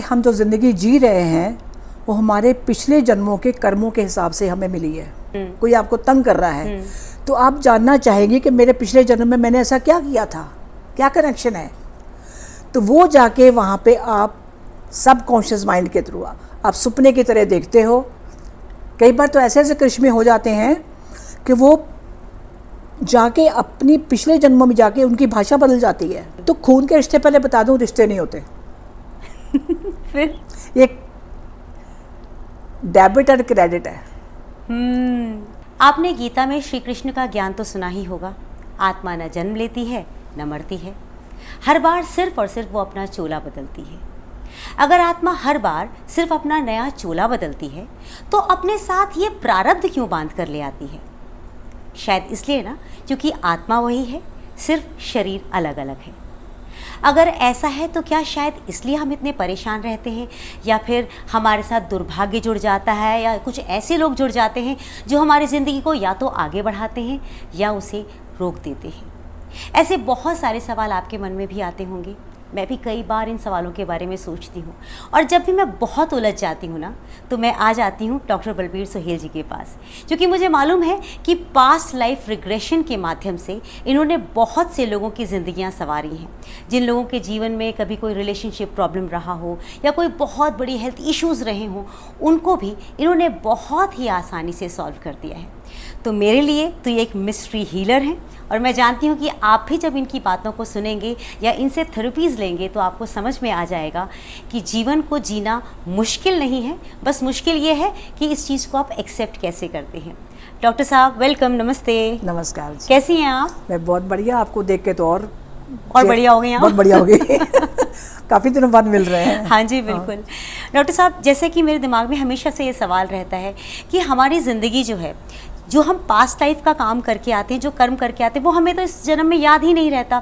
हम जो ज़िंदगी जी रहे हैं वो हमारे पिछले जन्मों के कर्मों के हिसाब से हमें मिली है। कोई आपको तंग कर रहा है तो आप जानना चाहेंगे कि मेरे पिछले जन्म में मैंने ऐसा क्या किया था, क्या कनेक्शन है। तो वो जाके वहाँ पे आप सबकॉन्शियस माइंड के थ्रू आप सपने की तरह देखते हो। कई बार तो ऐसे ऐसे करिश्मे हो जाते हैं कि वो जाके अपनी पिछले जन्मों में जाके उनकी भाषा बदल जाती है। तो खून के रिश्ते, पहले बता दूं, रिश्ते नहीं होते। फिर एक डेबिट और क्रेडिट है। आपने गीता में श्री कृष्ण का ज्ञान तो सुना ही होगा, आत्मा न जन्म लेती है न मरती है, हर बार सिर्फ और सिर्फ वो अपना चोला बदलती है। अगर आत्मा हर बार सिर्फ अपना नया चोला बदलती है तो अपने साथ ये प्रारब्ध क्यों बांध कर ले आती है? शायद इसलिए ना, क्योंकि आत्मा वही है, सिर्फ शरीर अलग अलग है। अगर ऐसा है तो क्या शायद इसलिए हम इतने परेशान रहते हैं, या फिर हमारे साथ दुर्भाग्य जुड़ जाता है, या कुछ ऐसे लोग जुड़ जाते हैं जो हमारी ज़िंदगी को या तो आगे बढ़ाते हैं या उसे रोक देते हैं। ऐसे बहुत सारे सवाल आपके मन में भी आते होंगे। मैं भी कई बार इन सवालों के बारे में सोचती हूँ, और जब भी मैं बहुत उलझ जाती हूँ ना, तो मैं आ जाती हूँ डॉक्टर बलबीर सोहेल जी के पास, क्योंकि मुझे मालूम है कि पास्ट लाइफ रिग्रेशन के माध्यम से इन्होंने बहुत से लोगों की ज़िंदगियाँ संवारी हैं। जिन लोगों के जीवन में कभी कोई रिलेशनशिप प्रॉब्लम रहा हो या कोई बहुत बड़ी हेल्थ इश्यूज़ रहे हों, उनको भी इन्होंने बहुत ही आसानी से सॉल्व कर दिया है। तो मेरे लिए तो ये एक मिस्ट्री हीलर हैं, और मैं जानती हूँ कि आप भी जब इनकी बातों को सुनेंगे या इनसे थेरेपीज़ लेंगे तो आपको समझ में आ जाएगा कि जीवन को जीना मुश्किल नहीं है, बस मुश्किल ये है कि इस चीज़ को आप एक्सेप्ट कैसे करते हैं। डॉक्टर साहब वेलकम, नमस्ते। नमस्कार जी। कैसी हैं आप? मैं बहुत बढ़िया, आपको देख के तो और बढ़िया हो गई हैं। बहुत बढ़िया हो गई। काफ़ी दिनों बाद मिल रहे हैं। हाँ जी बिल्कुल। डॉक्टर साहब, जैसे कि मेरे दिमाग में हमेशा से ये सवाल रहता है कि हमारी ज़िंदगी जो है, जो हम पास्ट लाइफ का काम करके आते हैं, जो कर्म करके आते हैं, वो हमें तो इस जन्म में याद ही नहीं रहता।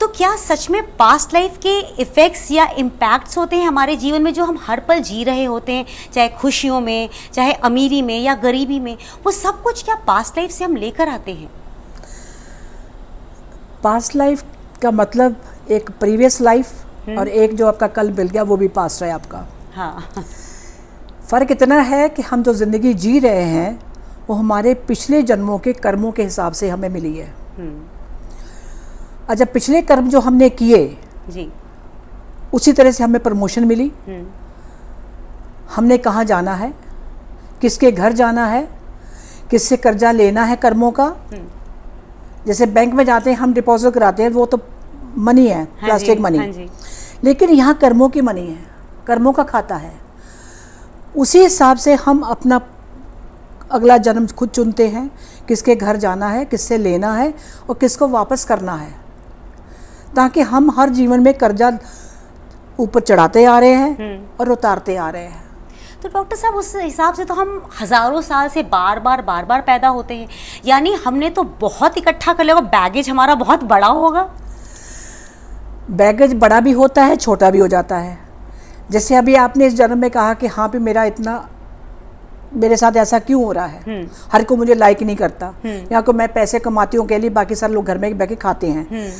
तो क्या सच में पास्ट लाइफ के इफ़ेक्ट्स या इम्पैक्ट्स होते हैं हमारे जीवन में, जो हम हर पल जी रहे होते हैं, चाहे खुशियों में, चाहे अमीरी में या गरीबी में, वो सब कुछ क्या पास्ट लाइफ से हम लेकर आते हैं? पास्ट लाइफ का मतलब एक प्रीवियस लाइफ और एक जो आपका कल मिल गया वो भी पास्ट है आपका। हाँ। फ़र्क इतना है कि हम जो ज़िंदगी जी रहे हैं वो हमारे पिछले जन्मों के कर्मों के हिसाब से हमें मिली है। और जब पिछले कर्म जो हमने किए जी, उसी तरह से हमें प्रमोशन मिली। हमने कहाँ जाना है, किसके घर जाना है, किससे कर्जा लेना है कर्मों का। जैसे बैंक में जाते हैं हम, डिपॉजिट कराते हैं, वो तो मनी है, प्लास्टिक मनी। हाँ जी। लेकिन यहाँ कर्मों की मनी है, कर्मों का खाता है। उसी हिसाब से हम अपना अगला जन्म खुद चुनते हैं, किसके घर जाना है, किससे लेना है और किसको वापस करना है, ताकि हम हर जीवन में कर्जा ऊपर चढ़ाते आ रहे हैं और उतारते आ रहे हैं। तो डॉक्टर साहब, उस हिसाब से तो हम हज़ारों साल से बार बार पैदा होते हैं, यानी हमने तो बहुत इकट्ठा कर लिया होगा, बैगेज हमारा बहुत बड़ा होगा। बैगेज बड़ा भी होता है, छोटा भी हो जाता है। जैसे अभी आपने इस जन्म में कहा कि हाँ भी मेरे साथ ऐसा क्यों हो रहा है, हर को मुझे लाइक नहीं करता, या को मैं पैसे कमाती हूँ के लिए बाकी सारे लोग घर में बैठ के खाते हैं।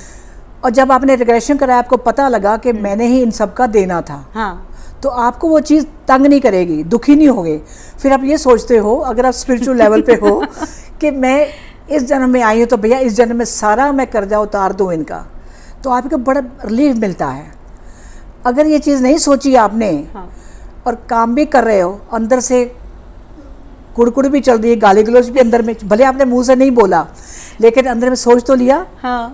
और जब आपने रिग्रेशन कराया, आपको पता लगा कि मैंने ही इन सब का देना था। हाँ। तो आपको वो चीज़ तंग नहीं करेगी, दुखी नहीं होगे। फिर आप ये सोचते हो, अगर आप स्पिरिचुअल लेवल पे हो कि मैं इस जन्म में आई हूँ तो भैया इस जन्म में सारा मैं कर्जा उतार दूँ इनका, तो आपको बड़ा रिलीफ मिलता है। अगर ये चीज़ नहीं सोची आपने, और काम भी कर रहे हो, अंदर से कुड़कुड़ भी चल रही है, गाली गलौज भी अंदर में, भले आपने मुंह से नहीं बोला लेकिन अंदर में सोच तो लिया।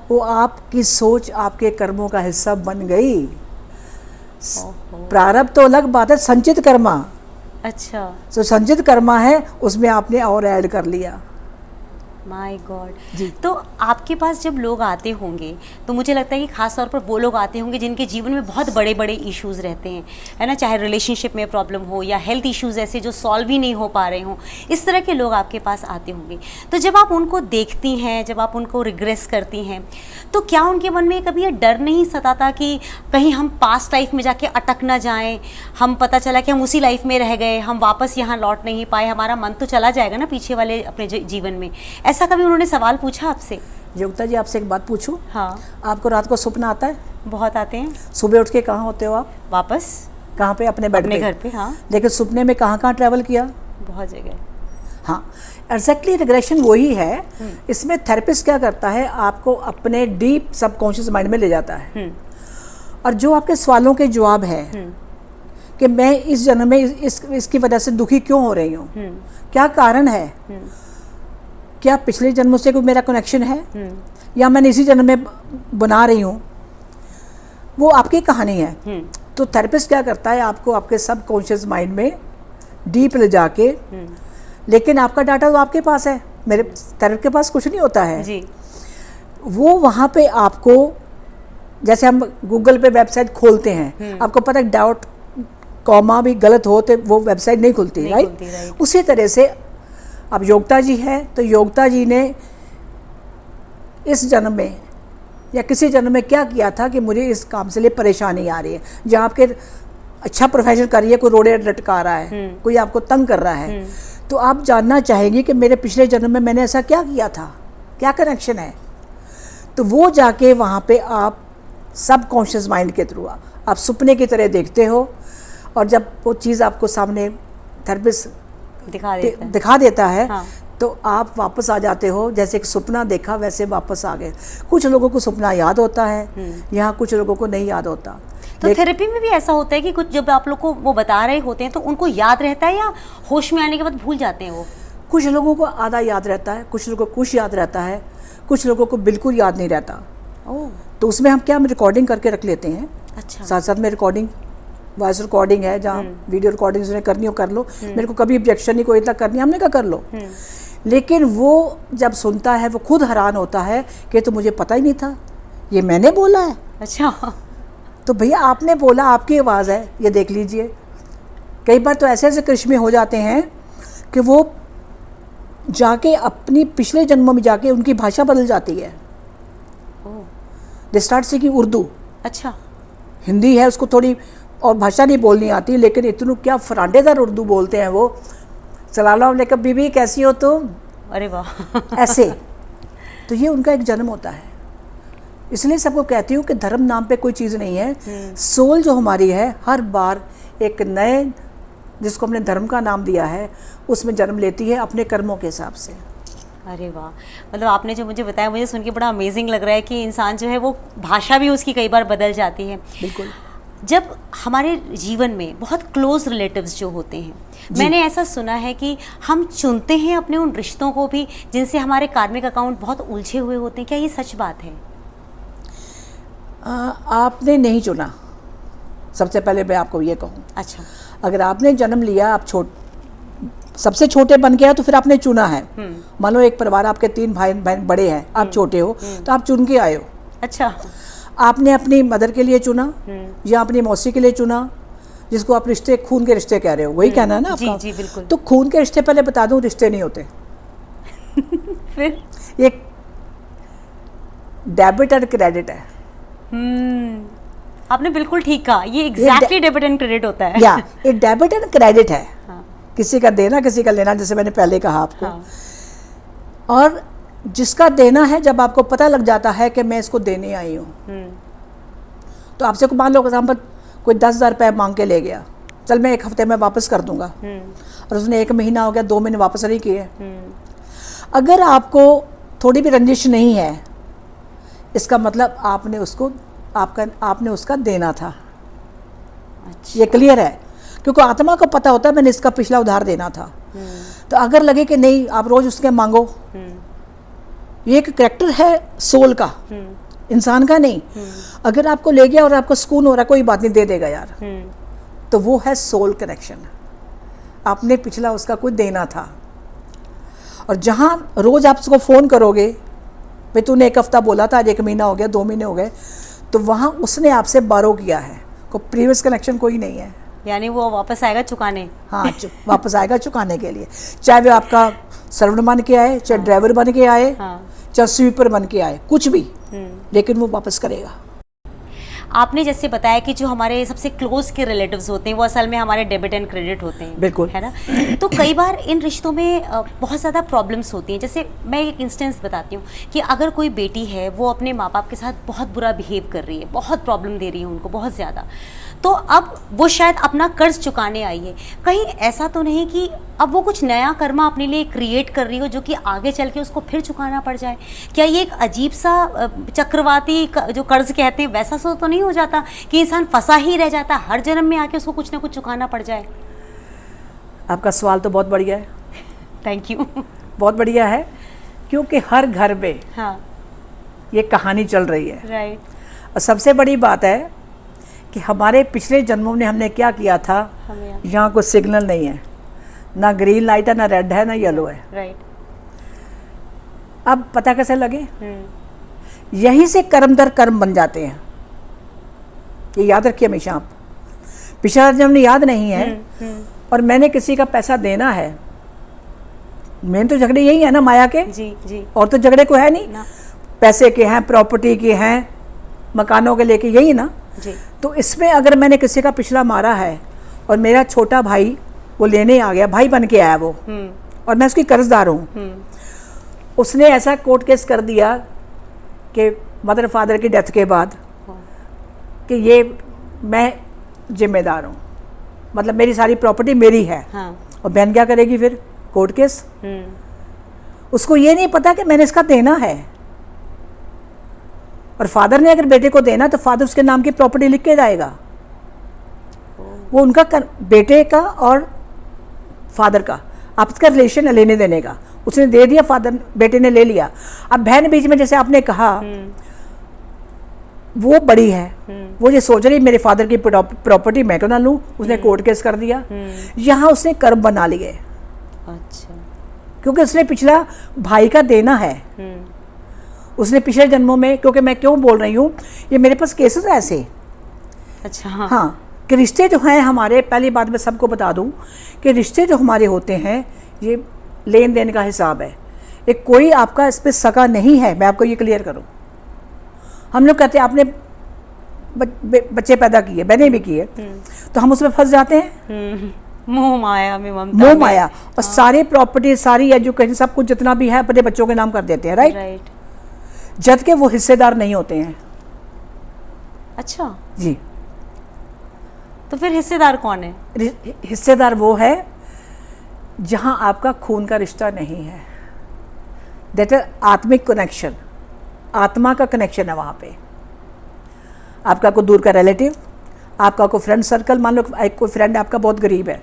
वो आपकी सोच आपके कर्मों का हिस्सा बन गई। प्रारब्ध तो अलग बात है, संचित कर्मा। अच्छा। तो संचित कर्मा है, उसमें आपने और ऐड कर लिया। My God. तो आपके पास जब लोग आते होंगे तो मुझे लगता है कि खास तौर पर वो लोग आते होंगे जिनके जीवन में बहुत बड़े बड़े इश्यूज़ रहते हैं, है ना, चाहे रिलेशनशिप में प्रॉब्लम हो या हेल्थ इश्यूज़ ऐसे जो सॉल्व ही नहीं हो पा रहे हों, इस तरह के लोग आपके पास आते होंगे। तो जब आप उनको देखती हैं, जब आप उनको रिग्रेस करती हैं, तो क्या उनके मन में कभी ये डर नहीं सताता कि कहीं हम पास्ट लाइफ में जाके अटक ना जाएं, हम पता चला कि हम उसी लाइफ में रह गए, हम वापस यहाँ लौट नहीं पाए, हमारा मन तो चला जाएगा ना पीछे वाले अपने जीवन में। ऐसा कभी उन्होंने सवाल पूछा आपसे? योगिता जी, आपसे एक बात पूछूं? हाँ। आपको रात को सपना आता है? बहुत आते हैं। सुबह उठ के कहाँ होते हो आप? वापस कहाँ पे? अपने बेड अपने पे। घर पे, हाँ। लेकिन सपने में कहाँ कहाँ ट्रैवल किया? बहुत जगह। हाँ, एग्जैक्टली रिग्रेशन वही है। इसमें थेरेपिस्ट क्या करता है, आपको अपने डीप सबकॉन्शियस माइंड में ले जाता है, और जो आपके सवालों के जवाब है कि मैं इस जन्म में इसकी वजह से दुखी क्यों हो रही हूँ, क्या कारण है, क्या पिछले जन्मों से कोई मेरा कनेक्शन है, या मैंने इसी जन्म में बना रही हूँ, वो आपकी कहानी है। तो थेरेपिस्ट क्या करता है, आपको आपके सबकॉन्शियस माइंड में डीप ले जाके, लेकिन आपका डाटा तो आपके पास है, मेरे थेरेपिस्ट के पास कुछ नहीं होता है जी। वो वहाँ पे आपको, जैसे हम गूगल पे वेबसाइट खोलते हैं, आपको पता है डॉट कॉमा भी गलत हो तो वो वेबसाइट नहीं खुलती, राइट? उसी तरह से अब योगिता जी है, तो योगिता जी ने इस जन्म में या किसी जन्म में क्या किया था कि मुझे इस काम से लिए परेशानी आ रही है, जहाँ आपके अच्छा प्रोफेशन कर रही है, कोई रोड़े लटका रहा है, कोई आपको तंग कर रहा है, तो आप जानना चाहेंगे कि मेरे पिछले जन्म में मैंने ऐसा क्या किया था, क्या कनेक्शन है। तो वो जाके वहाँ पे आप सबकॉन्शियस माइंड के थ्रू आप सपने की तरह देखते हो, और जब वो चीज़ आपको सामने थेरेपिस्ट दिखा देता है, हाँ। तो आप वापस आ जाते हो, जैसे एक सपना देखा वैसे वापस आ गए। कुछ लोगों को सपना याद होता है, यहाँ कुछ लोगों को नहीं याद होता। तो थेरेपी में भी ऐसा होता है कि कुछ जब आप लोग को वो बता रहे होते हैं तो उनको याद रहता है, या होश में आने के बाद भूल जाते हैं वो? कुछ लोगों को आधा याद रहता है, कुछ लोगों को कुछ याद रहता है, कुछ लोगों को बिल्कुल याद नहीं रहता। तो उसमें हम क्या, हम रिकॉर्डिंग करके रख लेते हैं। अच्छा। साथ साथ में रिकॉर्डिंग, वॉइस रिकॉर्डिंग है, जहाँ वीडियो रिकॉर्डिंग जिन्हें करनी हो कर लो, मेरे को कभी ऑब्जेक्शन नहीं, कोई इतना करनी, हमने कहा कर लो। लेकिन वो जब सुनता है वो खुद हैरान होता है कि तो मुझे पता ही नहीं था, ये मैंने बोला है। अच्छा। तो भैया आपने बोला, आपकी आवाज़ है, ये देख लीजिए। कई बार तो ऐसे ऐसे करिश्मे हो जाते हैं कि वो जाके अपनी पिछले जन्मों में जाके उनकी भाषा बदल जाती है। They start seeking Urdu. अच्छा। हिंदी है, उसको थोड़ी और भाषा नहीं बोलनी आती, लेकिन इतनी क्या फरांडेदार उर्दू बोलते हैं वो। सलाम अलैकुम बीबी, कैसी हो तुम? अरे वाह। ऐसे। तो ये उनका एक जन्म होता है। इसलिए सबको कहती हूँ कि धर्म नाम पे कोई चीज़ नहीं है। सोल जो हमारी है, हर बार एक नए, जिसको हमने धर्म का नाम दिया है, उसमें जन्म लेती है अपने कर्मों के हिसाब से। अरे वाह, मतलब आपने जो मुझे बताया, मुझे सुन के बड़ा अमेजिंग लग रहा है कि इंसान जो है वो भाषा भी उसकी कई बार बदल जाती है। बिल्कुल। जब हमारे जीवन में बहुत क्लोज रिलेटिव्स जो होते हैं, मैंने ऐसा सुना है कि हम चुनते हैं अपने उन रिश्तों को भी जिनसे हमारे कार्मिक अकाउंट बहुत उलझे हुए होते हैं, क्या ये सच बात है? आपने नहीं चुना, सबसे पहले मैं आपको ये कहूँ। अच्छा। अगर आपने जन्म लिया, आप सबसे छोटे बन गया, तो फिर आपने चुना है। मान लो एक परिवार, आपके 3 भाई बहन बड़े हैं, आप छोटे हो, तो आप चुन के आए हो। अच्छा। आपने अपनी मदर के लिए चुना या अपनी मौसी के लिए चुना, जिसको आप रिश्ते, खून के रिश्ते कह रहे हो, वही कहना है ना आपका? जी बिल्कुल। तो खून के रिश्ते, पहले बता दूं, रिश्ते नहीं होते। फिर ये डेबिट एंड क्रेडिट है। आपने बिल्कुल ठीक कहा, ये एग्जैक्टली डेबिट एंड क्रेडिट होता है। या ये डेबिट एंड क्रेडिट है। हाँ। किसी का देना, किसी का लेना, जैसे मैंने पहले कहा आपको। हाँ। और जिसका देना है, जब आपको पता लग जाता है कि मैं इसको देने आई हूँ, तो आपसे मान लो एग्जाम्पल कोई 10,000 रुपये मांग के ले गया, चल मैं 1 हफ्ते में वापस कर दूंगा, और उसने 1 महीना हो गया, 2 महीने वापस नहीं किए। अगर आपको थोड़ी भी रंजिश नहीं है, इसका मतलब आपने उसका देना था। अच्छा। ये क्लियर है, क्योंकि आत्मा को पता होता है मैंने इसका पिछला उधार देना था। तो अगर लगे कि नहीं, आप रोज उसके मांगो, ये एक कैरेक्टर है सोल का, इंसान का नहीं। अगर आपको ले गया और आपको सुकून हो रहा, कोई बात नहीं, दे देगा यार, तो वो है सोल कनेक्शन। आपने पिछला उसका कुछ देना था। और जहां रोज आप उसको फोन करोगे, भाई तूने 1 हफ्ता बोला था, आज 1 महीना हो गया, 2 महीने हो गए, तो वहां उसने आपसे बारो किया है, कोई प्रीवियस कनेक्शन कोई नहीं है। यानी वो वापस आएगा चुकाने। हाँ, वापस आएगा चुकाने के लिए, चाहे वो आपका सर्वेंट बन के आए, चाहे ड्राइवर बन के आए, चाहे स्वीपर बन के आए, कुछ भी, लेकिन वो वापस करेगा। आपने जैसे बताया कि जो हमारे सबसे क्लोज के रिलेटिव्स होते हैं वो असल में हमारे डेबिट एंड क्रेडिट होते हैं। बिल्कुल, है ना? तो कई बार इन रिश्तों में बहुत ज़्यादा प्रॉब्लम्स होती हैं। जैसे मैं एक इंस्टेंस बताती हूँ कि अगर कोई बेटी है, वो अपने माँ बाप के साथ बहुत बुरा बिहेव कर रही है, बहुत प्रॉब्लम दे रही है उनको बहुत ज़्यादा, तो अब वो शायद अपना कर्ज चुकाने आई है। कहीं ऐसा तो नहीं कि अब वो कुछ नया कर्मा अपने लिए क्रिएट कर रही हो जो कि आगे चल के उसको फिर चुकाना पड़ जाए? क्या ये एक अजीब सा चक्रवाती जो कर्ज कहते हैं वैसा सो तो नहीं हो जाता कि इंसान फंसा ही रह जाता, हर जन्म में आके उसको कुछ ना कुछ चुकाना पड़ जाए? आपका सवाल तो बहुत बढ़िया है। Thank you. बहुत बढ़िया है, क्योंकि हर घर में हाँ, ये कहानी चल रही है। राइट। और सबसे बड़ी बात है कि हमारे पिछले जन्मों में हमने क्या किया था। हमें यहाँ कोई सिग्नल नहीं है, ना ग्रीन लाइट है, ना रेड है, ना येलो है। राइट। अब पता कैसे लगे? यहीं से कर्म दर कर्म बन जाते हैं। ये याद रखिए हमेशा आप। पिछला जन्म याद नहीं है और मैंने किसी का पैसा देना है। मेन तो झगड़े यही है ना, माया के। जी जी। और तो झगड़े को है नहीं ना। पैसे के हैं, प्रॉपर्टी के हैं, मकानों के लेके, यही ना। जी। तो इसमें अगर मैंने किसी का पिछला मारा है और मेरा छोटा भाई वो लेने आ गया, भाई बन के आया वो, और मैं उसकी कर्जदार हूँ, उसने ऐसा कोर्ट केस कर दिया कि मदर फादर की डेथ के बाद कि ये मैं जिम्मेदार हूँ, मतलब मेरी सारी प्रॉपर्टी मेरी है। हाँ। और बहन क्या करेगी फिर? Court case. उसको ये नहीं पता कि मैंने इसका देना है। और फादर ने अगर बेटे को देना तो फादर उसके नाम की प्रॉपर्टी लिख के जाएगा। वो उनका बेटे का और फादर का आपस का रिलेशन है लेने देने का। उसने दे दिया, फादर बेटे ने ले लिया। अब बहन बीच में, जैसे आपने कहा, वो बड़ी है, वो ये सोच रही मेरे फादर की प्रॉपर्टी मैं क्यों ना लूं। उसने कोर्ट केस कर दिया। यहाँ उसने कर्म बना लिए। अच्छा। क्योंकि उसने पिछला भाई का देना है। उसने पिछले जन्मों में, क्योंकि मैं क्यों बोल रही हूँ, ये मेरे पास केसेस है ऐसे। अच्छा। हाँ, कि रिश्ते जो हैं हमारे, पहली बात मैं सबको बता दूं कि रिश्ते जो हमारे होते हैं ये लेन देन का हिसाब है। एक कोई आपका इस पर सगा नहीं है, मैं आपको ये क्लियर करूं। हम लोग कहते हैं आपने बच्चे पैदा किए, बहने भी किए, तो हम उसमें फंस जाते हैं। मोह माया में, ममता मोह में। माया। और सारी प्रॉपर्टी, सारी एजुकेशन, सब कुछ जितना भी है अपने बच्चों के नाम कर देते हैं। राइट। राइट। जब के वो हिस्सेदार नहीं होते हैं। अच्छा जी। तो फिर हिस्सेदार कौन है? हिस्सेदार वो है जहां आपका खून का रिश्ता नहीं है। दैट इज आत्मिक कनेक्शन, आत्मा का कनेक्शन है वहां पे। आपका कोई दूर का रिलेटिव, आपका कोई फ्रेंड सर्कल, मान लो कोई फ्रेंड आपका बहुत गरीब है,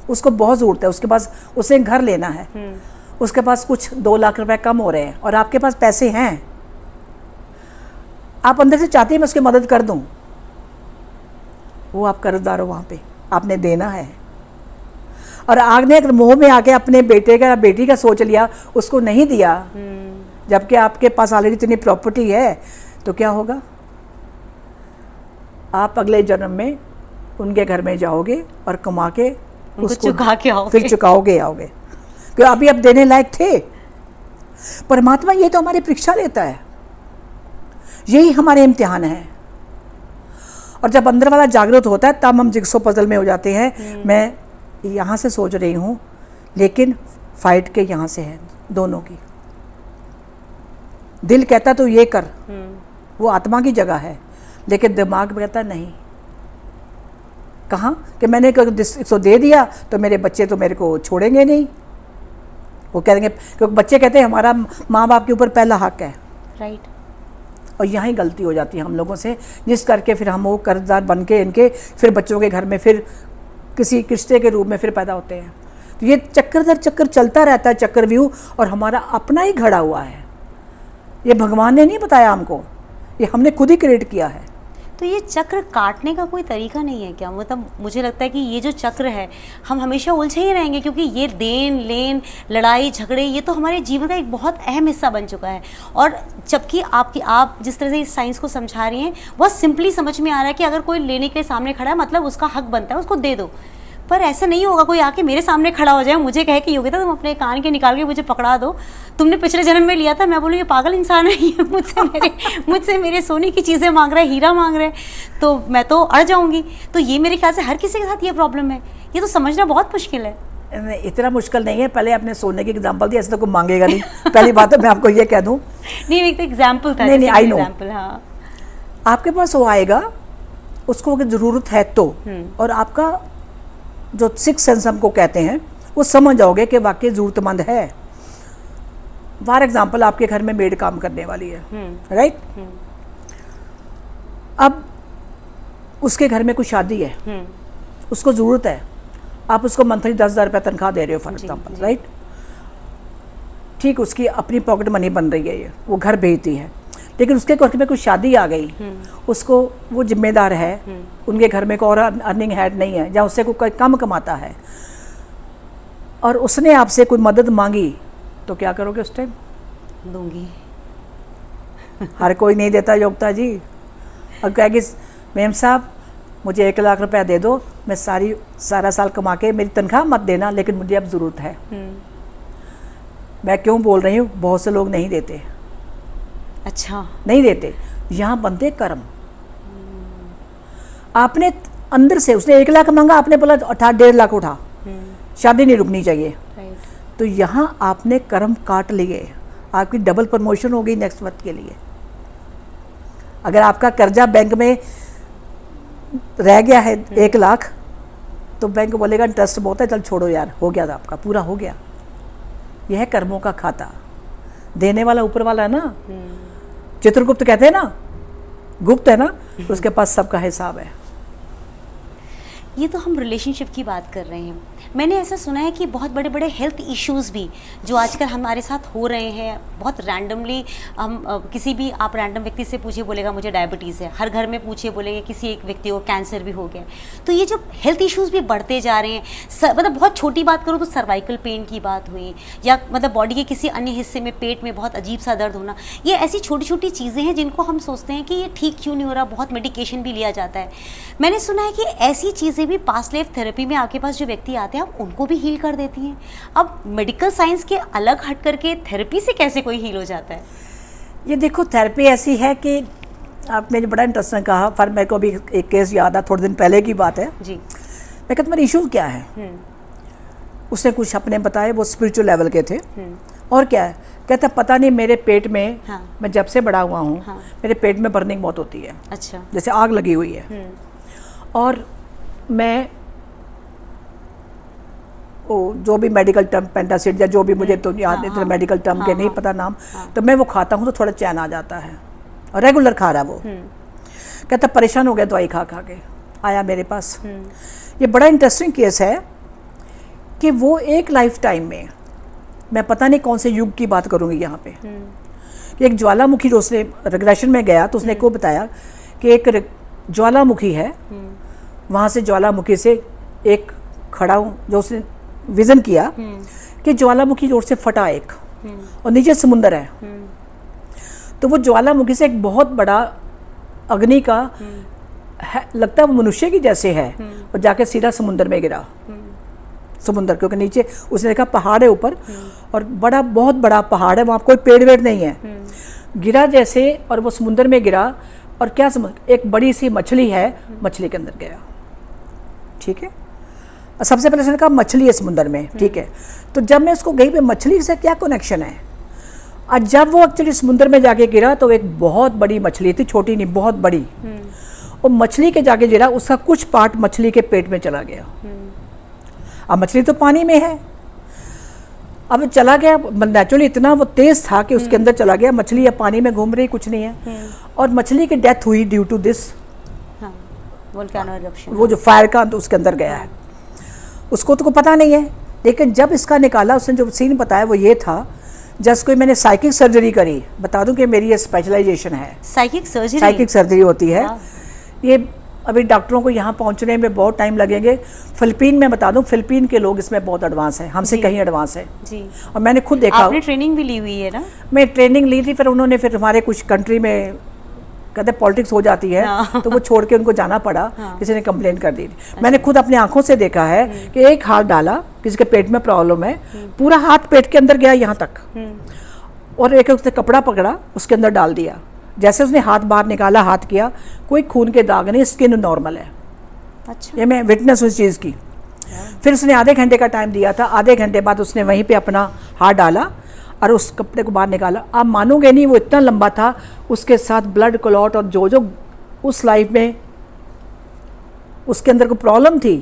उसको बहुत ज़रूरत है, उसके पास उसे घर लेना है, उसके पास कुछ 2 लाख रुपए कम हो रहे हैं और आपके पास पैसे हैं, आप अंदर से चाहते हैं मैं उसकी मदद कर दूं, वो आप कर्जदार हो। वहाँ पे आपने देना है। और आपने अगर मोह में आके अपने बेटे का या बेटी का सोच लिया, उसको नहीं दिया, जबकि आपके पास ऑलरेडी इतनी प्रॉपर्टी है, तो क्या होगा? आप अगले जन्म में उनके घर में जाओगे और कमा के उसको चुका के आओगे। फिर चुकाओगे आओगे, क्योंकि अभी आप देने लायक थे। परमात्मा ये तो हमारी परीक्षा लेता है, यही हमारे इम्तिहान है। और जब अंदर वाला जागृत होता है तब हम जिग्सो पजल में हो जाते हैं। मैं यहाँ से सोच रही हूँ, लेकिन फाइट के यहाँ से है दोनों की। दिल कहता तो ये कर, वो आत्मा की जगह है, लेकिन दिमाग कहता नहीं। कहाँ कि मैंने इसको दे दिया तो मेरे बच्चे तो मेरे को छोड़ेंगे नहीं, वो कहेंगे, क्योंकि बच्चे कहते हैं हमारा माँ बाप के ऊपर पहला हक है। राइट। और यहाँ ही गलती हो जाती है हम लोगों से, जिस करके फिर हम वो कर्जदार बन के इनके फिर बच्चों के घर में फिर किसी किस्ते के रूप में फिर पैदा होते हैं। तो ये चक्कर दर चक्कर चलता रहता है, चक्रव्यूह, और हमारा अपना ही घड़ा हुआ है। ये भगवान ने नहीं बताया हमको, ये हमने खुद ही क्रिएट किया है। तो ये चक्र काटने का कोई तरीका नहीं है क्या? मतलब मुझे लगता है कि ये जो चक्र है हम हमेशा उलझे ही रहेंगे, क्योंकि ये देन लेन, लड़ाई झगड़े, ये तो हमारे जीवन का एक बहुत अहम हिस्सा बन चुका है। और जबकि आप जिस तरह से इस साइंस को समझा रही हैं, बहुत सिंपली समझ में आ रहा है कि अगर कोई लेने के सामने खड़ा है मतलब उसका हक बनता है, उसको दे दो। पर ऐसा नहीं होगा कोई आके मेरे सामने खड़ा हो जाए, मुझे कहे कि योगिता तुम अपने कान के निकाल के मुझे पकड़ा दो, तुमने पिछले जन्म में लिया था। मैं बोलूँ ये पागल इंसान है, ये मुझसे मेरे सोने की चीज़ें मांग रहा है, हीरा मांग रहा है, तो मैं तो अड़ जाऊँगी। तो ये मेरे ख्याल से हर किसी के साथ ये प्रॉब्लम है, ये तो समझना बहुत मुश्किल है। इतना मुश्किल नहीं है। पहले आपने सोने की एग्जांपल दी, ऐसे तो कोई मांगेगा नहीं। पहली बात है मैं आपको ये कह दूँ, नहीं एक तो एग्जाम्पल था। नहीं आई नो। हाँ। आपके पास वो आएगा उसको अगर ज़रूरत है तो, और आपका जो सिक्स सेंस हमको कहते हैं वो समझ जाओगे कि वाकई ज़रूरतमंद है। फॉर एग्जाम्पल आपके घर में मेड काम करने वाली है, राइट? अब उसके घर में कुछ शादी है, उसको ज़रूरत है, आप उसको मंथली 10,000 रुपये तनख्वाह दे रहे हो फॉर एग्जाम्पल, राइट? ठीक, उसकी अपनी पॉकेट मनी बन रही है, ये वो घर भेजती है, लेकिन उसके घर में कुछ शादी आ गई, उसको वो जिम्मेदार है, उनके घर में कोई और अर्निंग हेड नहीं है, या उससे कोई कम कमाता है, और उसने आपसे कोई मदद मांगी, तो क्या करोगे उस टाइम? दूंगी। हर कोई नहीं देता योग्यता जी। अब कहेगी मैम साहब मुझे 1 लाख रुपया दे दो, मैं सारा साल कमा के, मेरी तनख्वाह मत देना, लेकिन मुझे अब ज़रूरत है। मैं क्यों बोल रही हूँ, बहुत से लोग नहीं देते। अच्छा, नहीं देते। यहाँ बनते कर्म। आपने अंदर से, उसने 1 लाख मांगा, आपने बोला 1.5 लाख उठा, शादी नहीं रुकनी चाहिए, तो यहाँ आपने कर्म काट लिए, आपकी डबल प्रमोशन हो गई नेक्स्ट मंथ के लिए। अगर आपका कर्जा बैंक में रह गया है 1 लाख, तो बैंक बोलेगा इंटरेस्ट बहुत है, चल छोड़ो यार, हो गया था आपका, पूरा हो गया। यह है कर्मों का खाता। देने वाला ऊपर वाला है ना, चित्रगुप्त कहते हैं ना, गुप्त है ना, उसके पास सबका हिसाब है। ये तो हम रिलेशनशिप की बात कर रहे हैं। मैंने ऐसा सुना है कि बहुत बड़े बड़े हेल्थ इश्यूज़ भी जो आजकल हमारे साथ हो रहे हैं, बहुत रैंडमली हम किसी भी, आप रैंडम व्यक्ति से पूछिए बोलेगा मुझे डायबिटीज़ है, हर घर में पूछिए बोलेंगे किसी एक व्यक्ति को कैंसर भी हो गया। तो ये जो हेल्थ इश्यूज़ भी बढ़ते जा रहे हैं, मतलब बहुत छोटी बात करूँ तो सर्वाइकल पेन की बात हुई, या मतलब बॉडी के किसी अन्य हिस्से में पेट में बहुत अजीब सा दर्द होना, ये ऐसी छोटी छोटी चीज़ें हैं जिनको हम सोचते हैं कि ये ठीक क्यों नहीं हो रहा, बहुत मेडिकेशन भी लिया जाता है। मैंने सुना है कि ऐसी चीज़ें भी पास्ट लाइफ थेरेपी में आपके पास जो व्यक्ति आते हैं आप उनको भी हील कर देती हैं। अब मेडिकल साइंस के अलग हट करके थेरेपी से कैसे कोई हील हो जाता है? ये देखो, थेरेपी ऐसी है कि आपने जो बड़ा इंटरेस्टिंग कहा, पर मेरे को भी एक केस याद आ, थोड़े दिन पहले की बात है जी। मैं कहता मेरे इशूज़ क्या है, उसने कुछ अपने बताए, वो स्पिरिचुअल लेवल के थे। और क्या है, कहता पता नहीं मेरे पेट में, हाँ। मैं जब से बड़ा हुआ हूँ, हाँ। मेरे पेट में बर्निंग बहुत होती है, अच्छा। जैसे आग लगी हुई है, और मैं जो भी मेडिकल टर्म, पेंटासिड या जो भी, मुझे तो याद नहीं, मेडिकल टर्म के नहीं पता नाम, तो मैं वो खाता हूँ तो थोड़ा चैन आ जाता है, और रेगुलर खा रहा वो। कहता परेशान हो गया दवाई खा खा के, आया मेरे पास। ये बड़ा इंटरेस्टिंग केस है कि वो एक लाइफ टाइम में, मैं पता नहीं कौन से युग की बात करूँगी यहाँ पे, कि एक ज्वालामुखी, जो उसने रिग्रेशन में गया तो उसने को बताया कि एक ज्वालामुखी है, वहाँ से ज्वालामुखी से एक खड़ा, जो उसने विजन किया कि ज्वालामुखी जोर से फटा एक, और नीचे समुंदर है, तो वो ज्वालामुखी से एक बहुत बड़ा अग्नि का लगता है वो मनुष्य की जैसे है, और जाके सीधा समुंदर में गिरा। समुंदर, क्योंकि नीचे उसने देखा पहाड़ है ऊपर, और बड़ा, बहुत बड़ा पहाड़ है, वहाँ कोई पेड़ वेड़ नहीं है, गिरा जैसे, और वो समुंदर में गिरा, और क्या एक बड़ी सी मछली है, मछली के अंदर गया। ठीक है, सबसे पहले उसने कहा मछली है समुंदर में, ठीक है। तो जब मैं उसको गई पे, मछली से क्या कनेक्शन है, और जब वो एक्चुअली समुंदर में जाके गिरा तो एक बहुत बड़ी मछली थी, छोटी नहीं, बहुत बड़ी, और मछली के जाके गिरा, उसका कुछ पार्ट मछली के पेट में चला गया। अब मछली तो पानी में है, अब चला गया, नेचुरली इतना वो तेज था कि उसके अंदर चला गया, मछली अब पानी में घूम रही, कुछ नहीं है, और मछली की डेथ हुई due to this volcano eruption, वो जो फायर का तो उसके अंदर गया है। उसको तो पता नहीं है, लेकिन जब इसका निकाला, उसने जो सीन बताया वो ये था, जस्ट कोई मैंने साइकिक सर्जरी करी, बता दूं कि मेरी ये स्पेशलाइजेशन है, साइकिक सर्जरी, साइकिक सर्जरी होती है। ये अभी डॉक्टरों को यहाँ पहुँचने में बहुत टाइम लगेंगे। फिलिपीन में बता दूं, फिलिपीन के लोग इसमें बहुत एडवांस हैं, हमसे कहीं एडवांस है जी। और मैंने खुद देखा, आपने ट्रेनिंग भी ली हुई है ना? मैं ट्रेनिंग ली थी, फिर उन्होंने फिर हमारे कुछ कंट्री में कहते पॉलिटिक्स हो जाती है, तो वो छोड़ के उनको जाना पड़ा, किसी ने कंप्लेंट कर दी थी। मैंने खुद अपनी आंखों से देखा है कि एक हाथ डाला, किसी के पेट में प्रॉब्लम है, पूरा हाथ पेट के अंदर गया यहाँ तक, और एक उसने कपड़ा पकड़ा, उसके अंदर डाल दिया, जैसे उसने हाथ बाहर निकाला, हाथ किया, कोई खून के दाग नहीं, स्किन नॉर्मल है। अच्छा। ये मैं विटनेस उस चीज़ की। फिर उसने आधे घंटे का टाइम दिया था, आधे घंटे बाद उसने वहीं पे अपना हाथ डाला और उस कपड़े को बाहर निकाला। आप मानोगे नहीं, वो इतना लंबा था, उसके साथ ब्लड क्लॉट और जो जो उस लाइफ में उसके अंदर कोई प्रॉब्लम थी,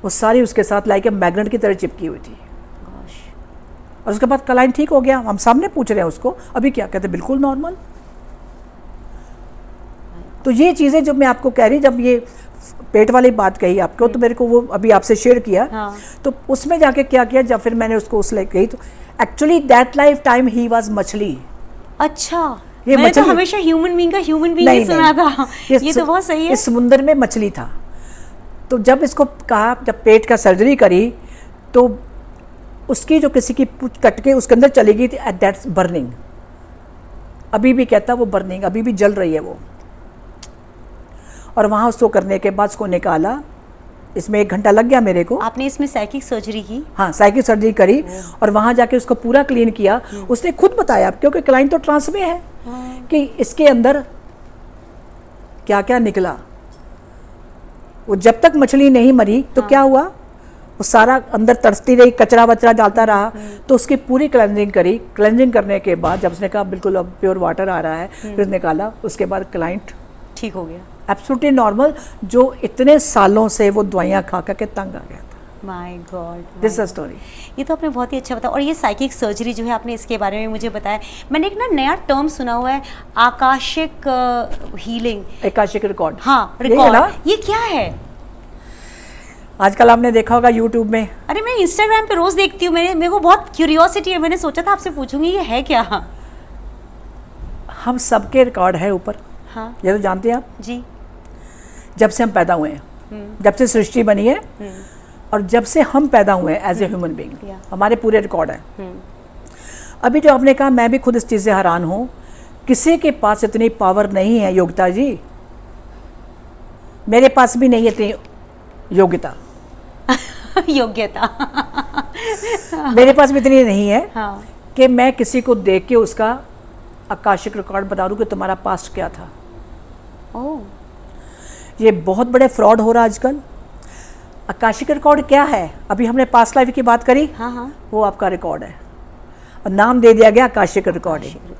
वो सारी उसके साथ लाइक मैग्नेट की तरह चिपकी हुई थी। और उसके बाद क्लाइंट ठीक हो गया। हम सामने पूछ रहे हैं उसको अभी क्या, कहते बिल्कुल नॉर्मल। तो ये चीज़ें जब मैं आपको कह रही, जब ये पेट वाली बात कही आपको, तो मेरे को वो अभी आपसे शेयर किया। हाँ। तो उसमें जाके क्या किया, जब फिर मैंने उसको उस लाइक कही, तो actually that life time he was मछली। अच्छा, ये मैंने तो मछली- हमेशा ह्यूमन बीइंग का ह्यूमन बीइंग ही सुना था। ये तो बहुत सही है। इस समुद्र में मछली था। तो जब इसको कहा, जब पेट का सर्जरी करी, तो उसकी जो किसी की पूंछ कट के उसके अंदर चली गई थी, एट दैट्स बर्निंग। अभी भी कहता वो बर्निंग अभी भी जल रही है वो। और वहाँ उसको करने के बाद उसको निकाला, इसमें 1 घंटा लग गया मेरे को। आपने इसमें साइकिक सर्जरी की? हाँ, साइकिक सर्जरी करी और वहाँ जाके उसको पूरा क्लीन किया। उसने खुद बताया, क्योंकि क्लाइंट तो ट्रांस में है, कि इसके अंदर क्या क्या निकला। वो जब तक मछली नहीं मरी तो क्या हुआ, वो सारा अंदर तरसती रही, कचरा वचरा डालता रहा। तो उसकी पूरी क्लेंजिंग करी। क्लेंजिंग करने के बाद जब उसने कहा बिल्कुल अब प्योर वाटर आ रहा है, फिर निकाला, उसके बाद क्लाइंट ठीक हो गया, एब्सोल्युटली नॉर्मल, जो इतने सालों से वो दवाइयाँ खा के तंग आ गया था। My God, this is story. ये तो आपने बहुत ही अच्छा बताया। और ये साइकिक सर्जरी जो है, आपने इसके बारे में मुझे बताया। मैंने एक ना नया टर्म सुना हुआ है, आकाशिक हीलिंग, आकाशिक रिकॉर्ड। हाँ, यही है ना? रिकॉर्ड। ये क्या है? आजकल आपने देखा होगा यूट्यूब में। अरे मैं इंस्टाग्राम पे रोज देखती हूँ, मेरे को बहुत क्यूरियोसिटी है, मैंने सोचा था आपसे पूछूंगी ये है क्या। हम सबके रिकॉर्ड है ऊपर। हाँ ये तो जानते हैं आप, जी। जब से हम पैदा हुए हैं, जब से सृष्टि बनी है, और जब से हम पैदा हुए हैं एज ए ह्यूमन बीइंग, हमारे पूरे रिकॉर्ड हैं। अभी जो आपने कहा, मैं भी खुद इस चीज़ से हैरान हूँ, किसी के पास इतनी पावर नहीं है योग्यता जी। मेरे पास भी नहीं है इतनी योग्यता। योग्यता मेरे पास भी इतनी नहीं है हाँ। कि मैं किसी को देख के उसका आकाशिक रिकॉर्ड बता दूं कि तुम्हारा पास्ट क्या था। ओह, ये बहुत बड़े फ्रॉड हो रहा है आजकल। आकाशिक रिकॉर्ड क्या है? अभी हमने पास्ट लाइफ की बात करी, हाँ हाँ, वो आपका रिकॉर्ड है और नाम दे दिया गया आकाशिक रिकॉर्डिंग।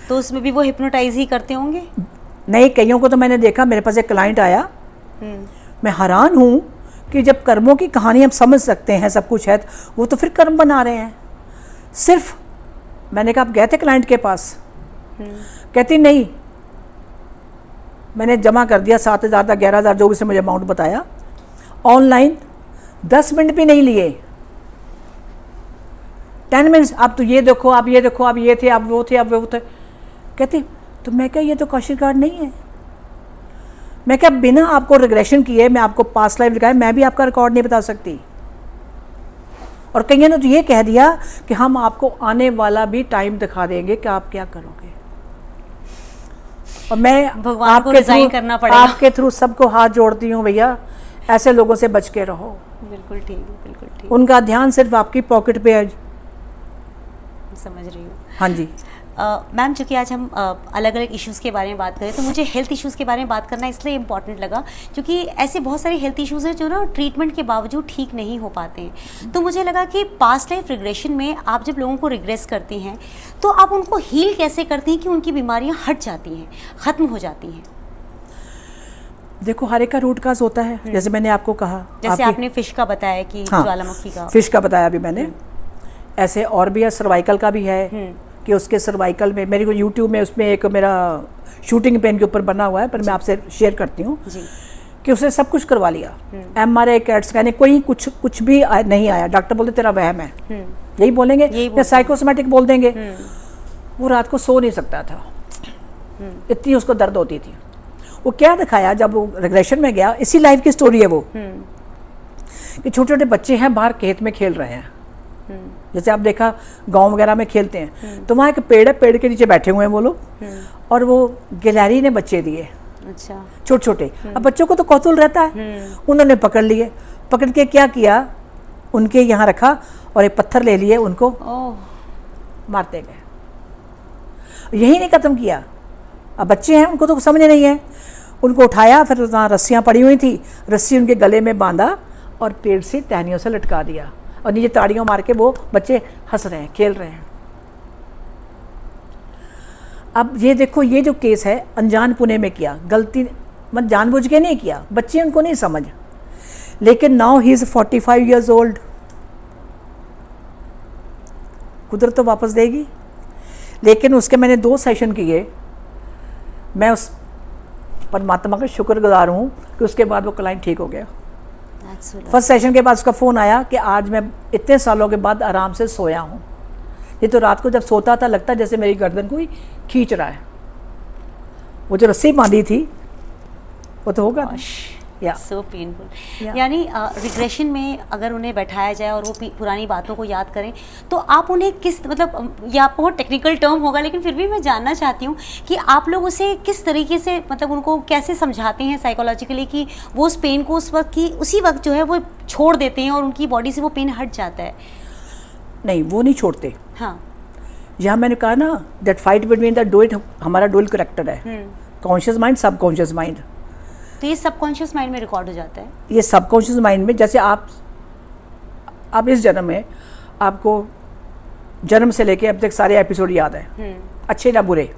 तो उसमें भी वो हिप्नोटाइज ही करते होंगे? नहीं, कईयों को तो मैंने देखा, मेरे पास एक क्लाइंट आया, मैं हैरान हूँ कि जब कर्मों की कहानी हम समझ सकते हैं, सब कुछ है, तो वो तो फिर कर्म बना रहे हैं। सिर्फ मैंने कहा आप गए थे क्लाइंट के पास? कहती नहीं, मैंने जमा कर दिया 7,000 था, 11,000 जो भी उसने मुझे अमाउंट बताया, ऑनलाइन 10 मिनट भी नहीं लिए। 10 मिनट्स, आप तो ये देखो, आप ये देखो, आप ये थे, आप वो थे, आप वो थे। कहती तो मैं क्या, ये तो आकाशिक रिकॉर्ड नहीं है। मैं क्या, बिना आपको रिग्रेशन किए मैं आपको पास्ट लाइफ दिखाया, मैं भी आपका रिकॉर्ड नहीं बता सकती। और कईयों ने तो ये कह दिया कि हम आपको आने वाला भी टाइम दिखा देंगे कि आप क्या करोगे। और मैं भगवान को रिजाइन करना पड़ेगा। आपके थ्रू सबको हाथ जोड़ती हूँ, भैया ऐसे लोगों से बच के रहो। बिल्कुल ठीक, बिल्कुल ठीक, उनका ध्यान सिर्फ आपकी पॉकेट पे है। समझ रही हूँ। हाँ जी। मैम, चूँकि आज हम अलग अलग इश्यूज़ के बारे में बात करें, तो मुझे हेल्थ इश्यूज़ के बारे में बात करना इसलिए इम्पॉर्टेंट लगा क्योंकि ऐसे बहुत सारे हेल्थ इश्यूज़ हैं जो ना ट्रीटमेंट के बावजूद ठीक नहीं हो पाते हैं। तो मुझे लगा कि पास्ट लाइफ रिग्रेशन में आप जब लोगों को रिग्रेस करती हैं, तो आप उनको हील कैसे करती हैं कि उनकी बीमारियाँ हट जाती हैं, ख़त्म हो जाती हैं? देखो, हर एक का रूट काज होता है, जैसे मैंने आपको कहा, जैसे आपने फिश का बताया कि हाँ, ज्वालामुखी का, फिश का बताया अभी मैंने, ऐसे और भी है, सर्वाइकल का भी है कि उसके सर्वाइकल में मेरे को यूट्यूब में उसमें एक मेरा शूटिंग पेन के ऊपर बना हुआ है, पर मैं आपसे शेयर करती हूँ कि उसने सब कुछ करवा लिया, MRI, कैट स्कैन, कोई कुछ भी नहीं आया। डॉक्टर बोलते तेरा वहम है, यही बोलेंगे, या साइकोसोमैटिक बोल देंगे। वो रात को सो नहीं सकता था, इतनी उसको दर्द होती थी। वो क्या दिखाया जब वो रिग्रेशन में गया, इसी लाइफ की स्टोरी है वो, कि छोटे छोटे बच्चे हैं बाहर खेत में खेल रहे हैं, जैसे आप देखा गांव वगैरह में खेलते हैं, तो वहाँ एक पेड़ है, पेड़ के नीचे बैठे हुए हैं वो लोग, और वो गिलहरी ने बच्चे दिए, अच्छा, छोटे छोटे। अब बच्चों को तो कौतूहल रहता है, उन्होंने पकड़ लिए, पकड़ के क्या किया, उनके यहाँ रखा और एक पत्थर ले लिए, उनको मारते गए। यही नहीं खत्म किया, अब बच्चे हैं, उनको तो समझ नहीं है, उनको उठाया, फिर वहाँ रस्सियाँ पड़ी हुई थी, रस्सी उनके गले में बांधा और पेड़ से टहनियों से लटका दिया, और नीचे ताड़ियों मार के वो बच्चे हंस रहे हैं, खेल रहे हैं। अब ये देखो, ये जो केस है अनजान पुणे में किया, गलती मैं जानबूझ के नहीं किया, बच्चे उनको नहीं समझ। लेकिन now he is 45 years old. कुदरत तो वापस देगी। लेकिन उसके मैंने 2 सेशन किए। मैं उस परमात्मा का शुक्रगुजार हूँ कि उसके बाद वो क्लाइंट ठीक हो गया। फर्स्ट सेशन के बाद उसका फ़ोन आया कि आज मैं इतने सालों के बाद आराम से सोया हूँ। ये तो रात को जब सोता था लगता जैसे मेरी गर्दन कोई खींच रहा है। वो जो रस्सी बांधी थी वो तो होगा। So painful. यानी रिग्रेशन में अगर उन्हें बैठाया जाए और वो पुरानी बातों को याद करें तो आप उन्हें किस, मतलब ये आपको बहुत टेक्निकल टर्म होगा लेकिन फिर भी मैं जानना चाहती हूँ कि आप लोग उसे किस तरीके से, मतलब उनको कैसे समझाते हैं साइकोलॉजिकली कि वो उस पेन को उस वक्त की उसी वक्त जो है वो छोड़ देते हैं और उनकी बॉडी से वो पेन हट जाता है? नहीं, वो नहीं छोड़ते। हाँ, यहाँ मैंने कहा ना, that fight between the dual, हमारा डुअल करेक्टर है, कॉन्शियस माइंड, सबकॉन्शियस माइंड। तो ये सबकॉन्शियस माइंड में रिकॉर्ड हो जाता है। ये सबकॉन्शियस माइंड में, जैसे आप इस जन्म में आपको जन्म से लेके अब तक सारे एपिसोड याद है, अच्छे ना बुरे,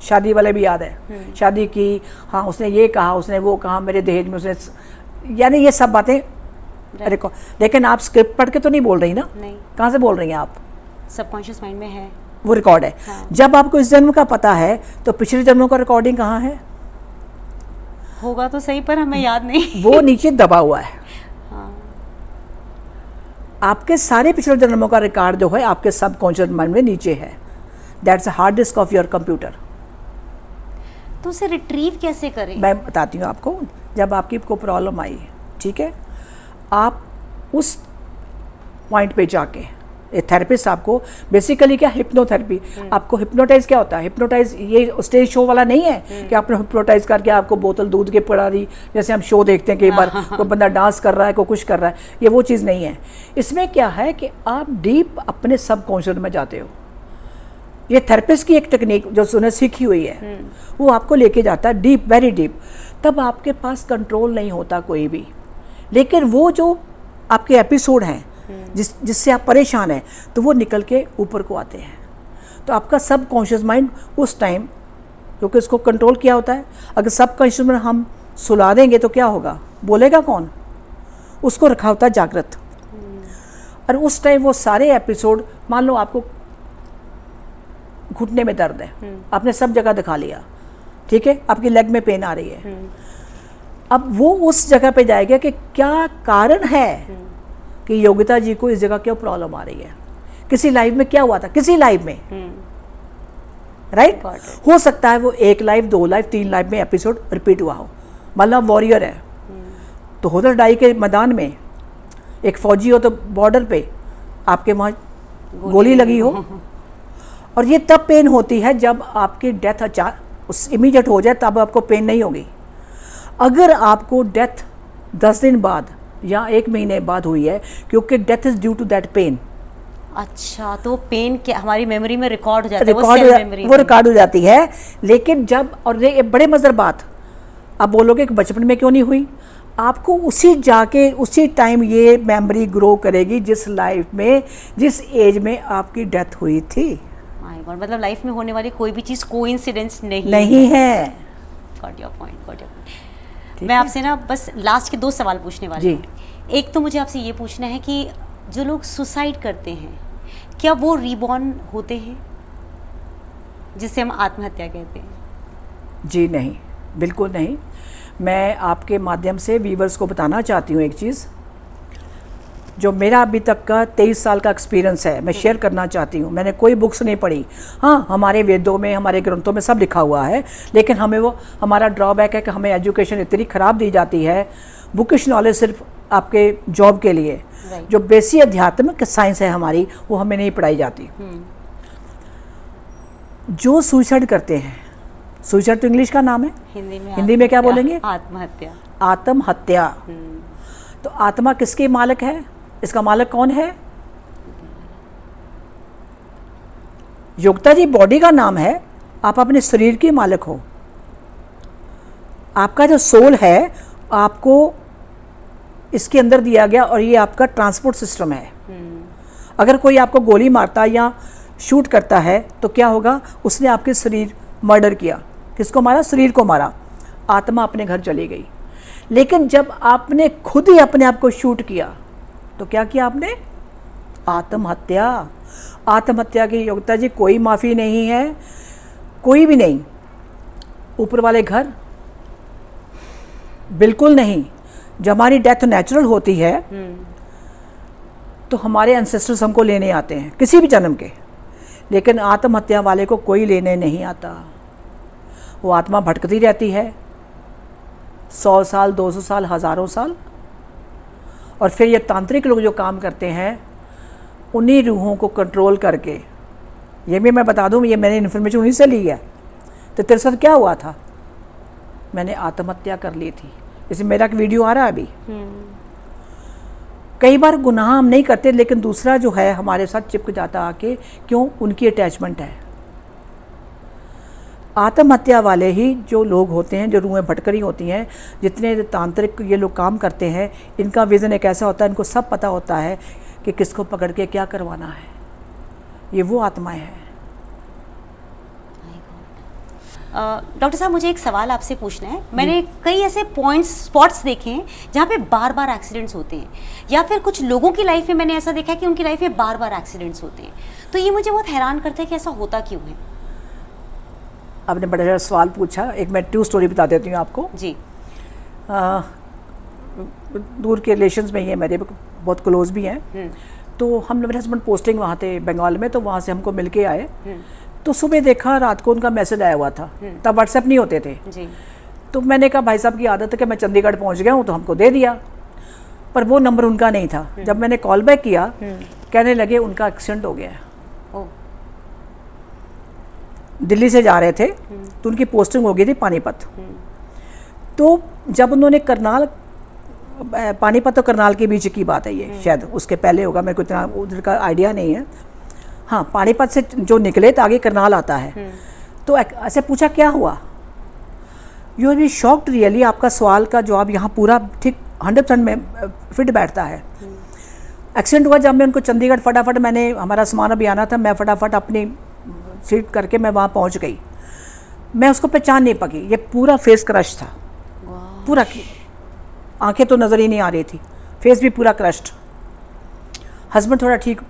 शादी वाले भी याद है, शादी की, हाँ उसने ये कहा, उसने वो कहा, मेरे दहेज में उसने, यानी ये सब बातें रिकॉर्ड। लेकिन आप स्क्रिप्ट पढ़ के तो नहीं बोल रही ना, नहीं। कहाँ से बोल रही हैं आप? सबकॉन्शियस माइंड में है, वो रिकॉर्ड है। हाँ। जब आपको इस जन्म का पता है तो पिछले जन्मों का रिकॉर्डिंग कहाँ है? होगा तो सही पर हमें याद नहीं। वो नीचे दबा हुआ है। हाँ। आपके सारे पिछले जन्मों का रिकॉर्ड जो है आपके सबकॉन्शियस माइंड में नीचे है। That's a hard disk of your computer. तो उसे रिट्रीव कैसे करें? मैं बताती हूँ आपको। जब आपकी को प्रॉब्लम आई, ठीक है, आप उस पॉइंट पे जाके थेरेपिस्ट आपको बेसिकली क्या, हिप्नोथेरेपी, आपको हिप्नोटाइज क्या होता है? हिप्नोटाइज ये स्टेज शो वाला नहीं है कि आपने हिप्नोटाइज करके आपको बोतल दूध के पिला दी, जैसे हम शो देखते हैं कई बार, कोई बंदा डांस कर रहा है, कोई कुछ कर रहा है। ये वो चीज़ नहीं है। इसमें क्या है कि आप डीप अपने सबकॉन्शियस में जाते हो। ये थेरेपिस्ट की एक टेक्निक जो उन्हें सीखी हुई है, वो आपको लेके जाता है डीप, वेरी डीप। तब आपके पास कंट्रोल नहीं होता कोई भी। लेकिन वो जो आपके एपिसोड हैं जिससे आप परेशान हैं, तो वो निकल के ऊपर को आते हैं। तो आपका सबकॉन्शियस माइंड उस टाइम, क्योंकि उसको कंट्रोल किया होता है, अगर सबकॉन्शियस माइंड हम सुला देंगे तो क्या होगा? बोलेगा कौन? उसको रखा होता है जागृत। और उस टाइम वो सारे एपिसोड, मान लो आपको घुटने में दर्द है, आपने सब जगह दिखा लिया, ठीक है, आपकी लेग में पेन आ रही है, अब वो उस जगह पे जाएगा कि क्या कारण है कि योगिता जी को इस जगह क्यों प्रॉब्लम आ रही है, किसी लाइफ में क्या हुआ था, किसी लाइफ में, राइट? हो सकता है वो 1 लाइफ, 2 लाइफ, 3 लाइफ में एपिसोड रिपीट हुआ हो। मतलब वॉरियर है तो होदर डाई के मैदान में एक फौजी हो तो बॉर्डर पे आपके वहाँ गोली लगी हो, और ये तब पेन होती है जब आपकी डेथ अचानक उस इमीडिएट हो जाए, तब आपको पेन नहीं होगी। अगर आपको डेथ 10 दिन बाद या 1 महीने बाद हुई है, क्योंकि death is due to that pain. अच्छा, तो पेन क्या हमारी मेमोरी में रिकॉर्ड हो जाता है? वो रिकॉर्ड हो जाती है। लेकिन जब, और ये बड़े मज़ेदार बात, आप बोलोगे कि बचपन में क्यों नहीं हुई, आपको उसी जाके उसी टाइम ये मेमोरी ग्रो करेगी जिस लाइफ में, जिस एज में आपकी डेथ हुई थी। मतलब लाइफ में होने वाली कोई भी चीज़ कोइंसिडेंस नहीं है। Got your point. मैं आपसे ना बस लास्ट के 2 सवाल पूछने वाली हूँ। एक तो मुझे आपसे ये पूछना है कि जो लोग सुसाइड करते हैं, क्या वो रीबॉर्न होते हैं, जिसे हम आत्महत्या कहते हैं? जी नहीं, बिल्कुल नहीं। मैं आपके माध्यम से व्यूवर्स को बताना चाहती हूँ एक चीज़, जो मेरा अभी तक का 23 साल का एक्सपीरियंस है, मैं शेयर करना चाहती हूँ। मैंने कोई बुक्स नहीं पढ़ी, हाँ हमारे वेदों में, हमारे ग्रंथों में सब लिखा हुआ है, लेकिन हमें वो, हमारा ड्रॉबैक है कि हमें एजुकेशन इतनी ख़राब दी जाती है, बुकिश नॉलेज सिर्फ आपके जॉब के लिए, जो बेसिक अध्यात्मिक साइंस है हमारी, वो हमें नहीं पढ़ाई जाती। जो सुसाइड करते हैं, सुसाइड तो इंग्लिश का नाम है, हिंदी में क्या बोलेंगे? आत्महत्या। आत्महत्या। तो आत्मा किसके मालिक है? इसका मालिक कौन है? योगिता जी बॉडी का नाम है, आप अपने शरीर के मालिक हो। आपका जो सोल है आपको इसके अंदर दिया गया, और ये आपका ट्रांसपोर्ट सिस्टम है। अगर कोई आपको गोली मारता है या शूट करता है तो क्या होगा? उसने आपके शरीर मर्डर किया। किसको मारा? शरीर को मारा। आत्मा अपने घर चली गई। लेकिन जब आपने खुद ही अपने आप को शूट किया तो क्या किया आपने? आत्महत्या। आत्महत्या की योग्यता जी कोई माफ़ी नहीं है, कोई भी नहीं। ऊपर वाले घर बिल्कुल नहीं। जब हमारी डेथ नेचुरल होती है तो हमारे एंसेस्टर्स हमको लेने आते हैं किसी भी जन्म के, लेकिन आत्महत्या वाले को कोई लेने नहीं आता। वो आत्मा भटकती रहती है 100 साल, 200 साल, हज़ारों साल। और फिर ये तांत्रिक लोग जो काम करते हैं उन्हीं रूहों को कंट्रोल करके, ये भी मैं बता दूं, ये मैंने इन्फॉर्मेशन उन्हीं से ली है। तो तेरे साथ क्या हुआ था? मैंने आत्महत्या कर ली थी। जैसे मेरा एक वीडियो आ रहा है अभी। कई बार गुनाह हम नहीं करते, लेकिन दूसरा जो है हमारे साथ चिपक जाता आके, क्यों? उनकी अटैचमेंट है। आत्महत्या वाले ही जो लोग होते हैं, जो रूहें भटक रही होती हैं, जितने तांत्रिक ये लोग काम करते हैं, इनका विज़न एक ऐसा होता है, इनको सब पता होता है कि किसको पकड़ के क्या करवाना है। ये वो आत्माएं हैं। डॉक्टर साहब, मुझे एक सवाल आपसे पूछना है। मैंने कई ऐसे स्पॉट्स देखे हैं जहाँ पे बार बार एक्सीडेंट्स होते हैं, या फिर कुछ लोगों की लाइफ में मैंने ऐसा देखा है कि उनकी लाइफ में बार बार एक्सीडेंट्स होते हैं। तो ये मुझे बहुत हैरान करता है कि ऐसा होता क्यों है। आपने बड़ा अच्छा सवाल पूछा। एक मैं ट्रू स्टोरी बता देती हूँ आपको जी। दूर के रिलेशंस में ही है, मेरे बहुत क्लोज भी हैं। तो हम मेरे हस्बैंड पोस्टिंग वहाँ थे बंगाल में, तो वहाँ से हमको मिल के आए। तो सुबह देखा रात को उनका मैसेज आया हुआ था, तब व्हाट्सएप नहीं होते थे जी। तो मैंने कहा भाई साहब की आदत है कि मैं चंडीगढ़ पहुँच गया हूँ, तो हमको दे दिया। पर वो नंबर उनका नहीं था। जब मैंने कॉल बैक किया, कहने लगे उनका एक्सीडेंट हो गया है। दिल्ली से जा रहे थे तो उनकी पोस्टिंग हो गई थी पानीपत। तो जब उन्होंने करनाल, पानीपत और करनाल के बीच की बात है ये, शायद उसके पहले होगा, मेरे को इतना उधर का आइडिया नहीं है। हाँ, पानीपत से जो निकले तो आगे करनाल आता है। तो ऐसे पूछा क्या हुआ? You R be shocked really. आपका सवाल का जवाब यहाँ पूरा ठीक 100% में फिट बैठता है। एक्सीडेंट हुआ जब मैं उनको चंडीगढ़, फटाफट मैंने, हमारा सामान अभी आना था, मैं फटाफट अपनी सीट करके मैं वहाँ पहुँच गई। मैं उसको पहचान नहीं पाई। ये पूरा फेस क्रश था, पूरा। आंखें तो नज़र ही नहीं आ रही थी, फेस भी पूरा क्रश्ड। हस्बैंड थोड़ा ठीक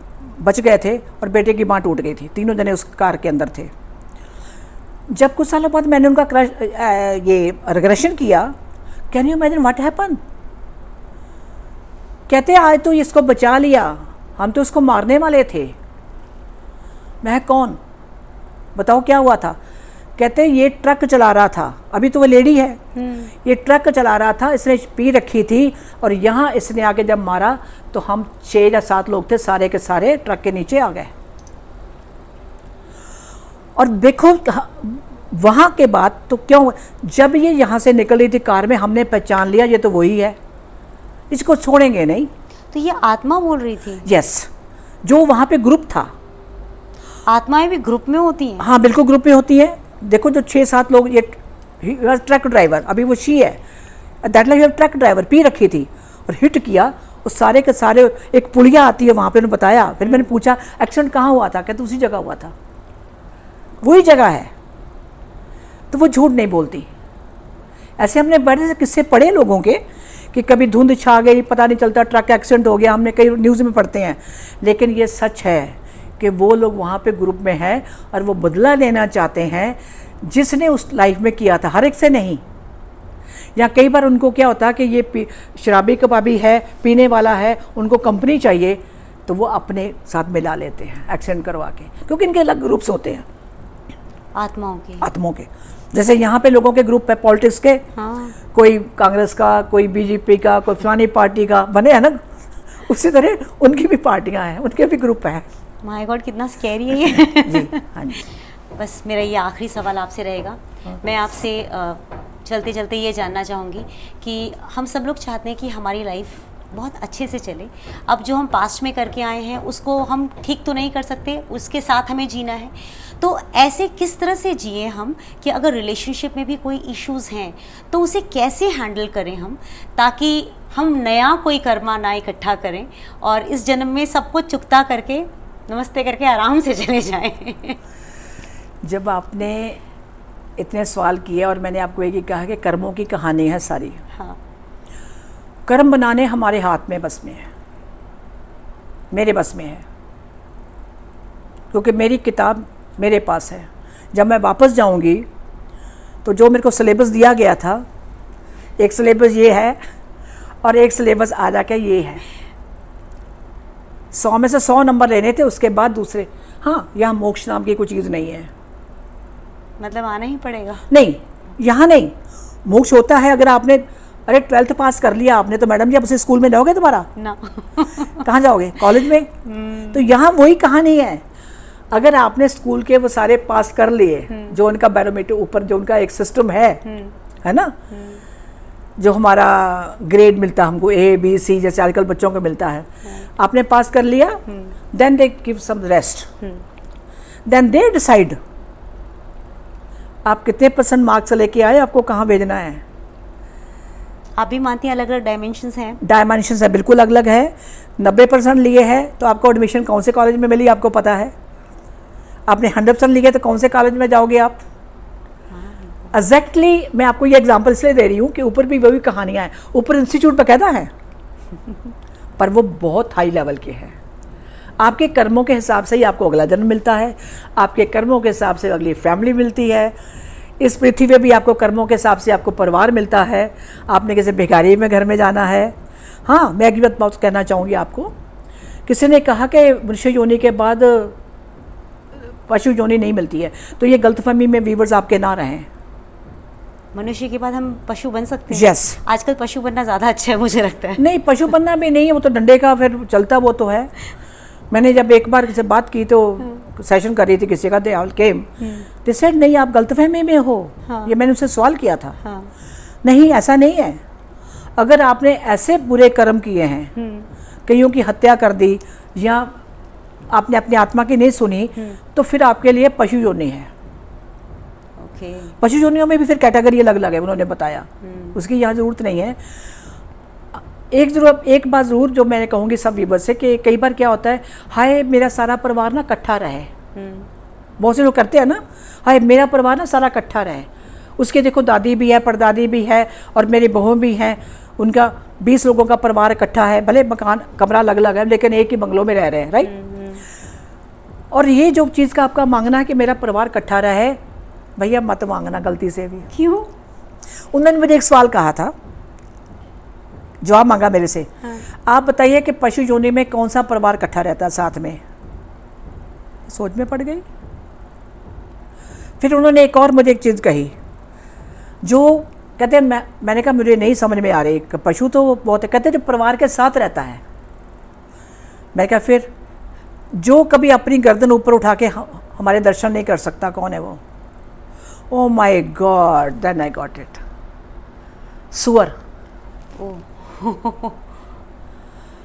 बच गए थे और बेटे की बाँह टूट गई थी। तीनों जने उस कार के अंदर थे। जब कुछ सालों बाद मैंने उनका ये रिग्रेशन किया, can you imagine what happen? कहते आज तो इसको बचा लिया, हम तो उसको मारने वाले थे। मैं कौन? बताओ क्या हुआ था? कहते ये ट्रक चला रहा था, अभी तो वो लेडी है, ये ट्रक चला रहा था, इसने पी रखी थी और यहाँ इसने आके जब मारा तो हम 6 या 7 लोग थे, सारे के सारे ट्रक के नीचे आ गए। और देखो वहाँ के बाद तो क्यों, जब ये यहाँ से निकल रही थी कार में, हमने पहचान लिया ये तो वही है, इसको छोड़ेंगे नहीं। तो ये आत्मा बोल रही थी? यस, जो वहाँ पे ग्रुप था। आत्माएं भी ग्रुप में होती हैं? हाँ बिल्कुल ग्रुप में होती है। देखो जो 6-7 लोग, ये ट्रक ड्राइवर, अभी वो शी है, that like truck driver P रखी थी और हिट किया, वो सारे के सारे, एक पुलिया आती है वहाँ पे, उन्होंने बताया। फिर मैंने पूछा एक्सीडेंट कहाँ हुआ था? कहते उसी जगह हुआ था, वही जगह है। तो वो झूठ नहीं बोलती। ऐसे हमने बड़े से किस्से पढ़े लोगों के कि कभी धुंध छा गई, पता नहीं चलता, ट्रक एक्सीडेंट हो गया, हमने कई न्यूज़ में पढ़ते हैं। लेकिन ये सच है कि वो लोग वहाँ पे ग्रुप में हैं और वो बदला लेना चाहते हैं जिसने उस लाइफ में किया था, हर एक से नहीं। या कई बार उनको क्या होता है कि ये शराबी कबाबी है, पीने वाला है, उनको कंपनी चाहिए, तो वो अपने साथ मिला लेते हैं एक्सीडेंट करवा के, क्योंकि इनके अलग ग्रुप्स होते हैं आत्माओं के। जैसे यहाँ पे लोगों के ग्रुप है पॉलिटिक्स के, हाँ। कोई कांग्रेस का, कोई बीजेपी का, कोई फलानी पार्टी का बने है ना, उसी तरह उनकी भी पार्टियाँ हैं, उनके भी ग्रुप हैं। माय गॉड, कितना स्कैरी है ये। जी हाँ जी। बस मेरा ये आखिरी सवाल आपसे रहेगा। मैं आपसे चलते चलते ये जानना चाहूँगी कि हम सब लोग चाहते हैं कि हमारी लाइफ बहुत अच्छे से चले। अब जो हम पास्ट में करके आए हैं उसको हम ठीक तो नहीं कर सकते, उसके साथ हमें जीना है। तो ऐसे किस तरह से जिए हम कि अगर रिलेशनशिप में भी कोई इश्यूज़ हैं तो उसे कैसे हैंडल करें हम, ताकि हम नया कोई कर्मा ना इकट्ठा करें और इस जन्म में सब कुछ चुकता करके, नमस्ते करके आराम से चले जाएं। जब आपने इतने सवाल किए और मैंने आपको एक ही कहा कि कर्मों की कहानी है सारी। हाँ। कर्म बनाने हमारे हाथ में, बस में है, मेरे बस में है, क्योंकि मेरी किताब मेरे पास है। जब मैं वापस जाऊंगी तो जो मेरे को सिलेबस दिया गया था, एक सिलेबस ये है और एक सिलेबस आ जाकर ये है। 100 में से 100 नंबर लेने थे, उसके बाद दूसरे। हाँ, यहाँ मोक्ष नाम की कोई चीज़ नहीं है। मतलब आना ही पड़ेगा? नहीं, यहाँ नहीं। मोक्ष होता है अगर आपने, अरे 12th पास कर लिया आपने तो मैडम जी आप उसे स्कूल में जाओगे दोबारा ना। कहाँ जाओगे? कॉलेज में। तो यहाँ वही कहानी है। अगर आपने स्कूल के वो सारे पास कर लिए, जो उनका बैरोमीटर ऊपर जो उनका एक सिस्टम है ना, जो हमारा ग्रेड मिलता है हमको A B C जैसे आजकल बच्चों को मिलता है, आपने पास कर लिया, then they give some rest, then they decide आप कितने % मार्क्स लेके आए, आपको कहाँ भेजना है। आप भी मानती हैं अलग अलग डायमेंशंस हैं? डायमेंशंस है, बिल्कुल अलग अलग है। 90% लिए है तो आपको एडमिशन कौन से कॉलेज में मिली आपको पता है। आपने 100% लिए तो कौन से कॉलेज में जाओगे आप। एग्जैक्टली मैं आपको ये एग्जांपल इसलिए दे रही हूँ कि ऊपर भी वही कहानियाँ हैं। ऊपर इंस्टीट्यूट बकायदा है पर वो बहुत हाई लेवल के हैं। आपके कर्मों के हिसाब से ही आपको अगला जन्म मिलता है, आपके कर्मों के हिसाब से अगली फैमिली मिलती है। इस पृथ्वी पे भी आपको कर्मों के हिसाब से आपको परिवार मिलता है। आपने किसी भिखारी में घर में जाना है। हाँ, मैं एक बात कहना चाहूँगी आपको, किसी ने कहा कि मनुष्य योनि के बाद पशु योनि नहीं मिलती है, तो ये गलतफहमी में व्यूअर्स आपके ना रहें। मनुष्य के बाद हम पशु बन सकते हैं? यस। आजकल पशु बनना ज़्यादा अच्छा है मुझे लगता है। नहीं, पशु बनना भी नहीं है, वो तो डंडे का फिर चलता वो तो है। मैंने जब एक बार किसी बात की तो सेशन कर रही थी किसी का, they all came, they said नहीं आप गलतफहमी में हो। ये मैंने उससे सवाल किया था। नहीं, ऐसा नहीं है। अगर आपने ऐसे बुरे कर्म किए हैं, कईयों की हत्या कर दी या आपने अपनी आत्मा की नहीं सुनी, तो फिर आपके लिए पशु योनि है। पशु योनियों में भी फिर कैटेगरी अलग अलग है, उन्होंने बताया, उसकी यहाँ ज़रूरत नहीं है। एक बात ज़रूर जो मैं कहूँगी सब व्यूअर्स से कि कई बार क्या होता है, हाय मेरा सारा परिवार ना इकट्ठा रहे। बहुत से लोग करते हैं ना, हाय मेरा परिवार ना सारा इकट्ठा रहे। उसके देखो दादी भी है, परदादी भी है और मेरी बहू भी हैं, उनका 20 लोगों का परिवार इकट्ठा है, भले मकान कमरा अलग अलग है लेकिन एक ही बंगलों में रह रहे हैं, राइट। और ये जो चीज़ का आपका मांगना है कि मेरा परिवार इकट्ठा रहे, भैया मत मांगना गलती से भी। क्यों? उन्होंने मुझे एक सवाल कहा था, जवाब मांगा मेरे से। आप बताइए कि पशु योनि में कौन सा परिवार इकट्ठा रहता है साथ में। सोच में पड़ गई। फिर उन्होंने एक और मुझे एक चीज़ कही, जो कहते हैं मैंने कहा मुझे नहीं समझ में आ रही। पशु तो बहुत है, कहते हैं जो परिवार के साथ रहता है। मैं कहा फिर जो कभी अपनी गर्दन ऊपर उठा के हमारे दर्शन नहीं कर सकता, कौन है वो? Oh my god, then I got it. सुअर।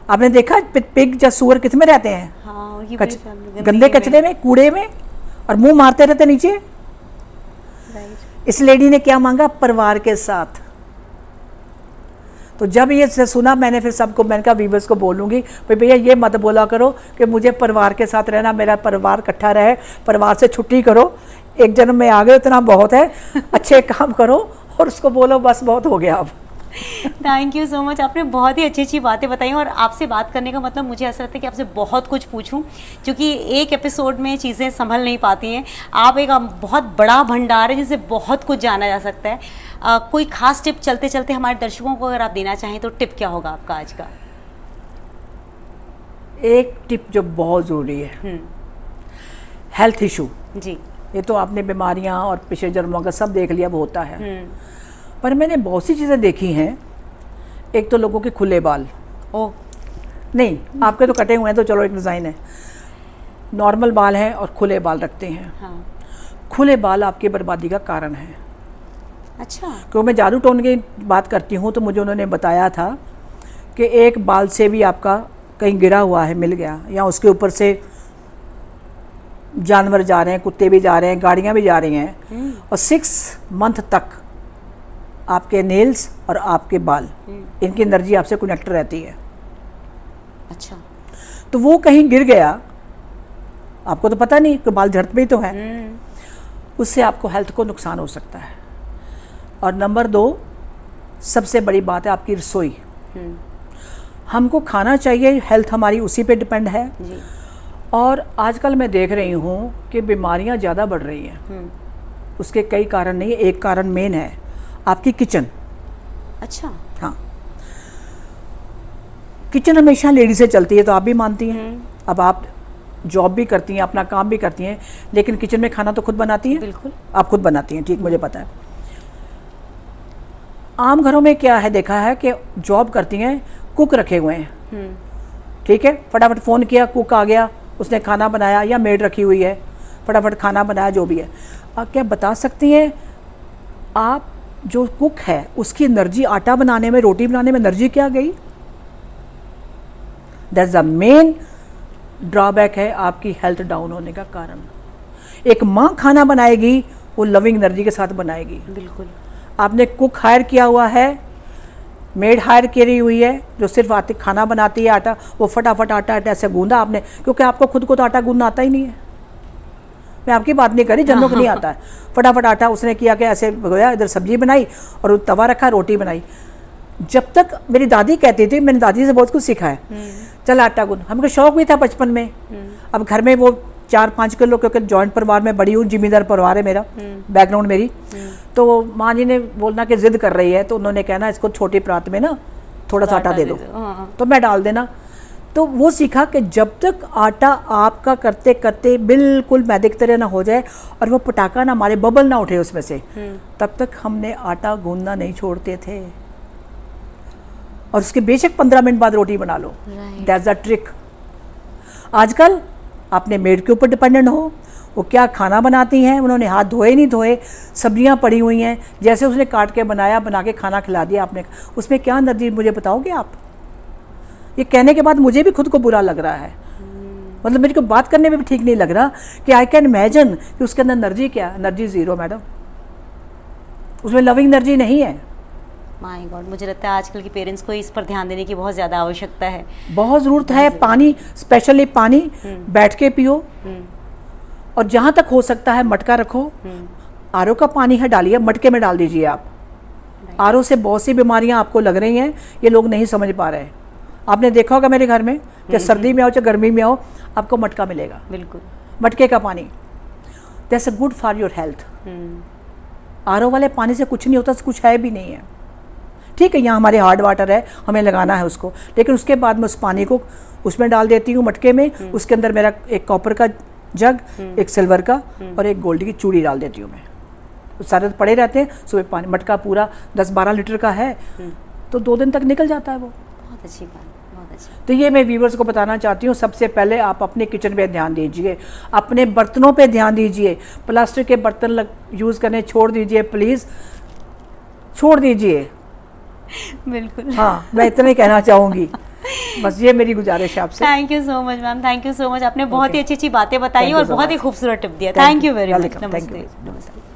आपने देखा पिग या सुअर किस में रहते हैं? हाँ, गंदे कचरे में, कूड़े में, और मुंह मारते रहते नीचे। इस लेडी ने क्या मांगा? परिवार के साथ। तो जब ये सुना मैंने, फिर सबको मैंने कहा व्यूअर्स को बोलूँगी भाई भैया ये मत बोला करो कि मुझे परिवार के साथ रहना, मेरा परिवार इकट्ठा रहे, परिवार से छुट्टी करो, एक जन्म में आ गए इतना बहुत है, अच्छे काम करो और उसको बोलो बस बहुत हो गया अब। थैंक यू सो मच, आपने बहुत ही अच्छी अच्छी बातें बताई। और आपसे बात करने का मतलब मुझे ऐसा लगता है कि आपसे बहुत कुछ पूछूं, क्योंकि एक एपिसोड में चीज़ें संभल नहीं पाती हैं। आप एक बहुत बड़ा भंडार है जिससे बहुत कुछ जाना जा सकता है। कोई खास टिप चलते चलते हमारे दर्शकों को अगर आप देना चाहें तो टिप क्या होगा आपका आज का? एक टिप जो बहुत ज़रूरी है, हेल्थ इशू। जी। ये तो आपने बीमारियां और पिछले जन्मों का सब देख लिया, वो होता है। पर मैंने बहुत सी चीज़ें देखी हैं। एक तो लोगों के खुले बाल। ओह नहीं, आपके तो कटे हुए हैं तो चलो एक डिज़ाइन है। नॉर्मल बाल हैं और खुले बाल रखते हैं। हाँ। खुले बाल आपकी बर्बादी का कारण है। अच्छा। क्योंकि मैं जादू टोन की बात करती हूँ तो मुझे उन्होंने बताया था कि एक बाल से भी आपका कहीं गिरा हुआ है, मिल गया, या उसके ऊपर से जानवर जा रहे हैं, कुत्ते भी जा रहे हैं, गाड़ियाँ भी जा रही हैं, और 6 मंथ तक आपके नेल्स और आपके बाल, इनकी एनर्जी आपसे कनेक्ट रहती है। अच्छा। तो वो कहीं गिर गया, आपको तो पता नहीं कि बाल झड़ते ही तो हैं, उससे आपको हेल्थ को नुकसान हो सकता है। और नंबर 2 सबसे बड़ी बात है आपकी रसोई। हमको खाना चाहिए, हेल्थ हमारी उसी पे डिपेंड है जी। और आजकल मैं देख रही हूँ कि बीमारियाँ ज़्यादा बढ़ रही हैं। उसके कई कारण नहीं, एक कारण मेन है आपकी किचन। अच्छा। हाँ, किचन हमेशा लेडी से चलती है, तो आप भी मानती हैं। अब आप जॉब भी करती हैं, अपना काम भी करती हैं, लेकिन किचन में खाना तो खुद बनाती हैं। बिल्कुल। आप खुद बनाती हैं, ठीक, मुझे पता है। आम घरों में क्या है, देखा है कि जॉब करती हैं, कुक रखे हुए हैं, ठीक है, फटाफट फ़ोन किया, कुक आ गया, उसने खाना बनाया, या मेड रखी हुई है, फटाफट खाना बनाया, जो भी है। आप क्या बता सकती हैं, आप जो कुक है उसकी एनर्जी, आटा बनाने में, रोटी बनाने में एनर्जी क्या गई? दैट्स द मेन ड्रॉबैक है आपकी हेल्थ डाउन होने का कारण। एक माँ खाना बनाएगी, वो लविंग एनर्जी के साथ बनाएगी। बिल्कुल। आपने कुक हायर किया हुआ है, मेड हायर करी हुई है, जो सिर्फ आती खाना बनाती है, आटा, वो फटाफट आटा ऐसे गूंदा आपने, क्योंकि आपको खुद को तो आटा गूंदना आता ही नहीं है। मैं आपकी बात नहीं करी, जनों को नहीं आता है। फटाफट आटा उसने किया कि ऐसे गोया, इधर सब्जी बनाई और तवा रखा, रोटी बनाई। जब तक मेरी दादी कहती थी, मैंने दादी से बहुत कुछ सीखा है, चल आटा गूंद। हमको शौक भी था बचपन में। अब घर में वो 4-5 किलो, क्योंकि जॉइंट परिवार में बड़ी हूँ, जिम्मेदार परिवार है मेरा, बैकग्राउंड मेरी, तो माँ जी ने बोलना कि जिद कर रही है, तो उन्होंने कहना इसको छोटी परात में ना थोड़ा सा आटा दे दो, तो मैं डाल देना। तो वो सीखा कि जब तक आटा आपका करते करते बिल्कुल मैदे की तरह ना हो जाए और वो पटाखा ना हमारे बबल ना उठे उसमें से, तब तक हमने आटा गूंदना नहीं छोड़ते थे। और उसके बेशक 15 मिनट बाद रोटी बना लो, दैट्स द ट्रिक। आजकल आपने मेड के ऊपर डिपेंडेंट हो, वो क्या खाना बनाती हैं, उन्होंने हाथ धोए नहीं धोए, सब्जियां पड़ी हुई हैं, जैसे उसने काट के बनाया, बना के खाना खिला दिया आपने, उसमें क्या एनर्जी, मुझे बताओगे आप? ये कहने के बाद मुझे भी खुद को बुरा लग रहा है, मतलब मेरे को बात करने में भी ठीक नहीं लग रहा कि आई कैन इमेजिन कि उसके अंदर एनर्जी क्या, एनर्जी ज़ीरो मैडम, उसमें लविंग एनर्जी नहीं है। माय गॉड, मुझे लगता है आजकल के पेरेंट्स को इस पर ध्यान देने की बहुत ज़्यादा आवश्यकता है, बहुत ज़रूरत है। पानी, स्पेशली पानी बैठ के पियो, और जहाँ तक हो सकता है मटका रखो। आरओ का पानी है, डालिए मटके में डाल दीजिए आप। आरओ से बहुत सी बीमारियाँ आपको लग रही हैं, ये लोग नहीं समझ पा रहे हैं। आपने देखा होगा मेरे घर में कि सर्दी में आओ चाहे गर्मी में आओ, आपको मटका मिलेगा, बिल्कुल, मटके का पानी। That's a good for your health. RO वाले पानी से कुछ नहीं होता, कुछ है भी नहीं है, ठीक है। यहाँ हमारे हार्ड वाटर है, हमें लगाना है उसको, लेकिन उसके बाद मैं उस पानी को उसमें डाल देती हूँ मटके में। उसके अंदर मेरा एक कॉपर का जग, एक सिल्वर का और एक गोल्ड की चूड़ी डाल देती हूँ मैं। सारे पड़े रहते हैं, सुबह पानी, मटका पूरा 10-12 लीटर का है, तो 2 दिन तक निकल जाता है वो। बहुत अच्छी बात, बहुत अच्छी। तो ये मैं व्यूवर्स को बताना चाहती हूँ, सबसे पहले आप अपने किचन पे ध्यान दीजिए, अपने बर्तनों पे ध्यान दीजिए। प्लास्टिक के बर्तन यूज़ करने छोड़ दीजिए, प्लीज़ छोड़ दीजिए। बिल्कुल, हाँ, मैं इतना ही कहना चाहूँगी, बस ये मेरी गुजारिश है आपसे। Thank you so much ma'am, thank you so much. आपने बहुत ही अच्छी अच्छी बातें बताई और बहुत ही खूबसूरत टिप दिया। Thank you very much. नमस्ते।